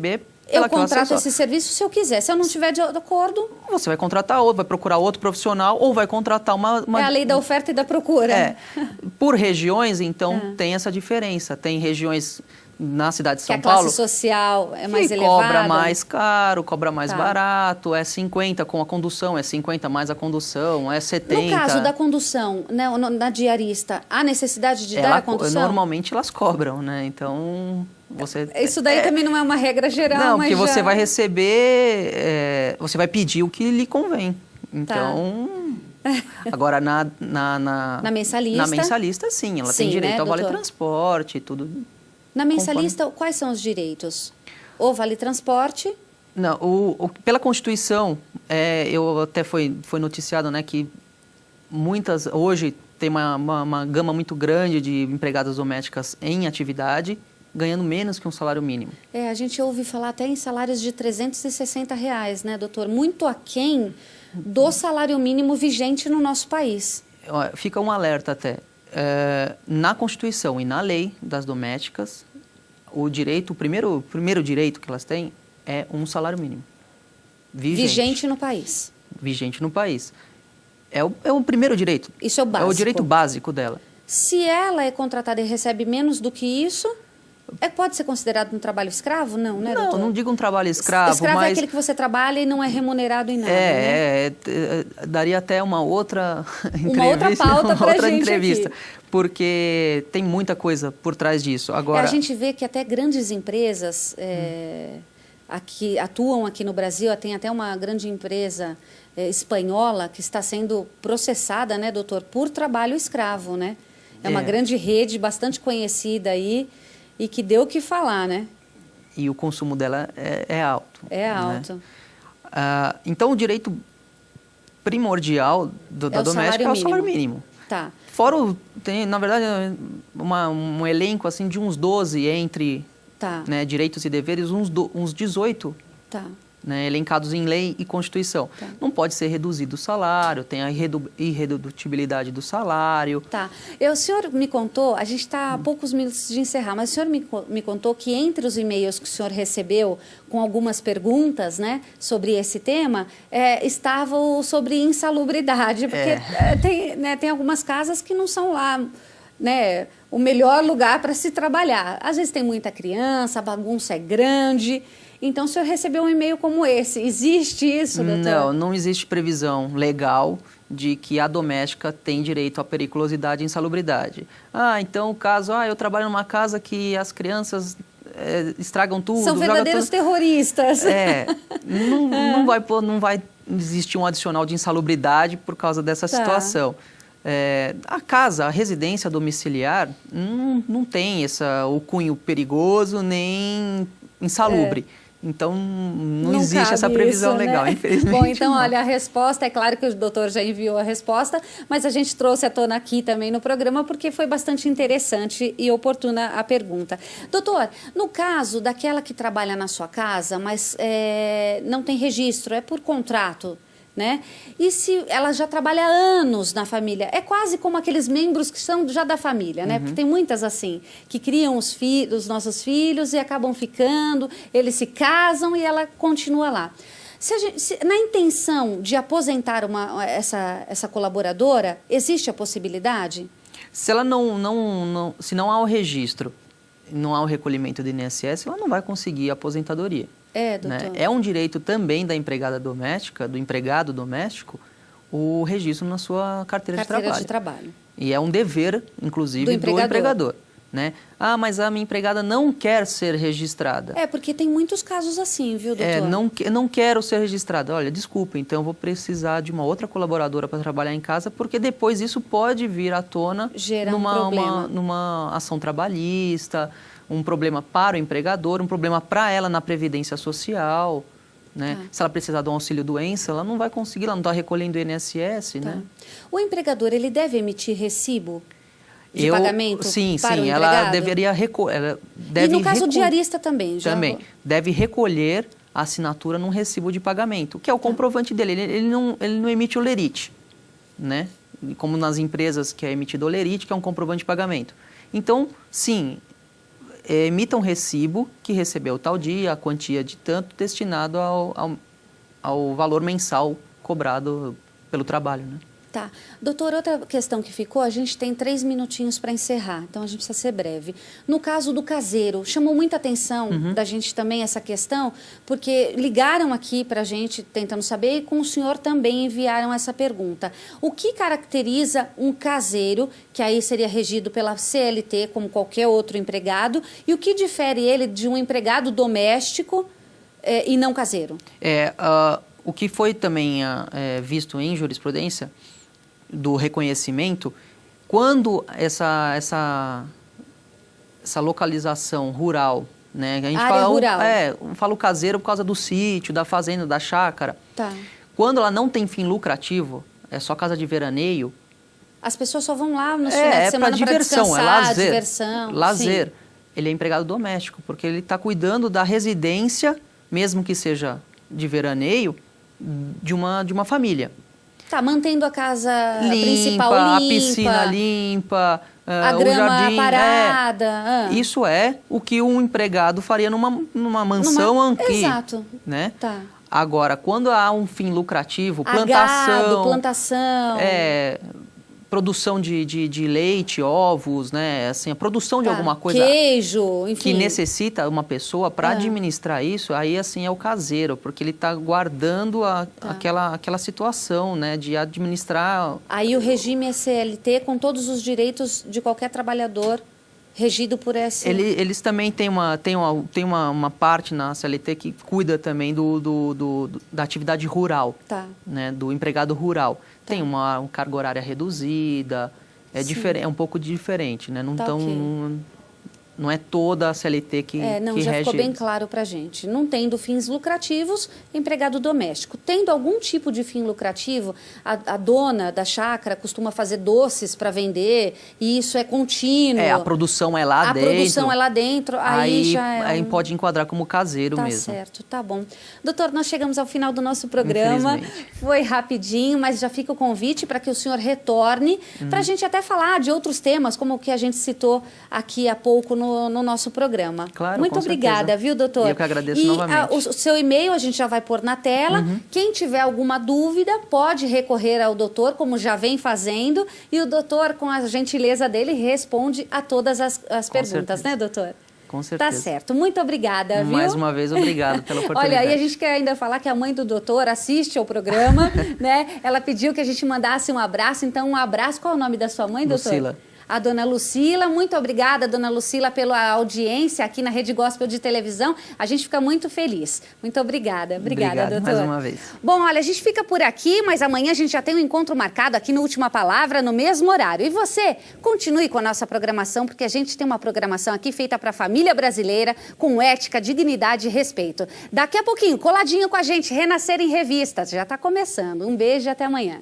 receber Eu contrato esse serviço se eu quiser. Se eu não tiver de acordo... Você vai contratar outro, vai procurar outro profissional ou vai contratar uma... É a lei da oferta e da procura. Por regiões, então, tem essa diferença. Tem regiões na cidade de São Paulo... Que a classe social é mais elevada. Cobra mais caro, cobra mais barato, é 50 com a condução, é 50 mais a condução, é 70... No caso da condução, né, na diarista, há necessidade de dar a condução? Normalmente elas cobram, né? Então... Isso daí também não é uma regra geral, não, porque você vai receber, você vai pedir o que lhe convém. Então, agora na mensalista? Na mensalista, sim, ela tem direito ao vale transporte e tudo. Na mensalista, quais são os direitos? O vale transporte? Não, pela Constituição, eu até foi noticiado, né, que hoje tem uma gama muito grande de empregadas domésticas em atividade, ganhando menos que um salário mínimo. A gente ouve falar até em salários de R$360, né, doutor? Muito aquém do salário mínimo vigente no nosso país. Fica um alerta até. Na Constituição e na lei das domésticas, o primeiro direito que elas têm é um salário mínimo. Vigente no país. Vigente no país. É o primeiro direito. Isso é o básico. É o direito básico dela. Se ela é contratada e recebe menos do que isso... pode ser considerado um trabalho escravo? Não, né, doutor? Não digo um trabalho escravo, escravo mas... é aquele que você trabalha e não é remunerado em nada, daria até uma outra entrevista. Uma outra pauta para a gente entrevista, aqui. Porque tem muita coisa por trás disso. Agora... A gente vê que até grandes empresas aqui, atuam aqui no Brasil, tem até uma grande empresa espanhola que está sendo processada, né, doutor, por trabalho escravo, né? É uma grande rede, bastante conhecida aí, e que deu o que falar, né? E o consumo dela é alto. É alto. Né? Então, o direito primordial da doméstica é o salário mínimo. Tá. Fora, tem, na verdade, um elenco assim, de uns 12 entre né, direitos e deveres, uns 18 né, elencados em lei e Constituição. Não pode ser reduzido o salário, tem a irredutibilidade do salário. O senhor me contou, a gente está a poucos minutos de encerrar, mas o senhor me contou que entre os e-mails que o senhor recebeu com algumas perguntas, né, sobre esse tema, estava sobre insalubridade, porque tem algumas casas que não são lá, né, o melhor lugar para se trabalhar. Às vezes tem muita criança, a bagunça é grande. Então, o senhor recebeu um e-mail como esse. Existe isso, doutor? Não existe previsão legal de que a doméstica tem direito à periculosidade e insalubridade. Então o caso, eu trabalho numa casa que as crianças estragam tudo. São verdadeiros terroristas. Não vai existir um adicional de insalubridade por causa dessa situação. A residência domiciliar, não tem o cunho perigoso nem insalubre. Então, não existe essa previsão legal, infelizmente. Bom, então, olha, a resposta, é claro que o doutor já enviou a resposta, mas a gente trouxe à tona aqui também no programa porque foi bastante interessante e oportuna a pergunta. Doutor, no caso daquela que trabalha na sua casa, mas não tem registro, é por contrato, né? E se ela já trabalha há anos na família, é quase como aqueles membros que são já da família, né? Porque tem muitas assim, que criam os nossos filhos e acabam ficando, eles se casam e ela continua lá. Na intenção de aposentar essa colaboradora, existe a possibilidade? Se ela se não há o registro, não há o recolhimento do INSS, ela não vai conseguir a aposentadoria. Doutor. Né? É um direito também da empregada doméstica, do empregado doméstico, o registro na sua carteira de trabalho. E é um dever, inclusive, do empregador. Né? Mas a minha empregada não quer ser registrada. Porque tem muitos casos assim, viu, doutor? Não quero ser registrada. Olha, desculpa, então eu vou precisar de uma outra colaboradora para trabalhar em casa, porque depois isso pode vir à tona numa ação trabalhista, um problema para o empregador, um problema para ela na previdência social, né? Se ela precisar de um auxílio-doença, ela não vai conseguir, ela não está recolhendo o INSS, né? O empregador, ele deve emitir recibo de pagamento para o empregado? Ela deveria recolher. E no caso diarista também? Também. Deve recolher a assinatura num recibo de pagamento, que é o comprovante dele. Ele não emite o lerite, né? Como nas empresas que é emitido o lerite, que é um comprovante de pagamento. Então, sim, emita um recibo que recebeu tal dia, a quantia de tanto destinado ao valor mensal cobrado pelo trabalho, né? Tá. Doutor, outra questão que ficou, a gente tem 3 minutinhos para encerrar, então a gente precisa ser breve. No caso do caseiro, chamou muita atenção da gente também essa questão, porque ligaram aqui para a gente tentando saber e com o senhor também enviaram essa pergunta. O que caracteriza um caseiro, que aí seria regido pela CLT como qualquer outro empregado, e o que difere ele de um empregado doméstico e não caseiro? O que foi também visto em jurisprudência do reconhecimento, quando essa localização rural, né? A gente fala o caseiro por causa do sítio, da fazenda, da chácara. Tá. Quando ela não tem fim lucrativo, é só casa de veraneio. As pessoas só vão lá no final de semana para diversão, é lazer. Diversão. Lazer. Sim. Ele é empregado doméstico, porque ele está cuidando da residência, mesmo que seja de veraneio, de uma família. Tá, mantendo a casa principal limpa. A piscina limpa, a o grama jardim parada. Isso é o que um empregado faria numa mansão aqui. Exato. Né? Tá. Agora, quando há um fim lucrativo, plantação. Produção de leite, ovos, né? Assim, a produção de alguma coisa. Queijo, enfim. Que necessita uma pessoa para administrar isso, aí assim é o caseiro, porque ele está guardando aquela situação, né? De administrar. Aí o regime é CLT com todos os direitos de qualquer trabalhador regido por esse... Eles também têm uma parte na CLT que cuida também da atividade rural, né? Do empregado rural. Tem uma carga horária reduzida, é um pouco diferente, né? Não é toda a CLT que já rege ficou bem claro para a gente. Não tendo fins lucrativos, empregado doméstico. Tendo algum tipo de fim lucrativo, a dona da chácara costuma fazer doces para vender e isso é contínuo. A produção é lá dentro. A produção é lá dentro, aí já é... Aí pode enquadrar como caseiro mesmo. Tá certo, tá bom. Doutor, nós chegamos ao final do nosso programa. Foi rapidinho, mas já fica o convite para que o senhor retorne para a gente até falar de outros temas, como o que a gente citou aqui há pouco no nosso programa. Claro, muito obrigada, viu, doutor? Eu que agradeço novamente. O seu e-mail a gente já vai pôr na tela. Quem tiver alguma dúvida pode recorrer ao doutor, como já vem fazendo, e o doutor, com a gentileza dele, responde a todas as perguntas, né, doutor? Com certeza. Tá certo. Muito obrigada, viu? Mais uma vez, obrigado pela oportunidade. Olha, aí a gente quer ainda falar que a mãe do doutor assiste ao programa, né? Ela pediu que a gente mandasse um abraço, então um abraço. Qual é o nome da sua mãe, doutor? Lucila. A dona Lucila, muito obrigada, dona Lucila, pela audiência aqui na Rede Gospel de Televisão. A gente fica muito feliz. Muito obrigada. Obrigada, doutor. Mais uma vez. Bom, olha, a gente fica por aqui, mas amanhã a gente já tem um encontro marcado aqui no Última Palavra, no mesmo horário. E você, continue com a nossa programação, porque a gente tem uma programação aqui feita para a família brasileira, com ética, dignidade e respeito. Daqui a pouquinho, coladinho com a gente, Renascer em Revista. Já está começando. Um beijo e até amanhã.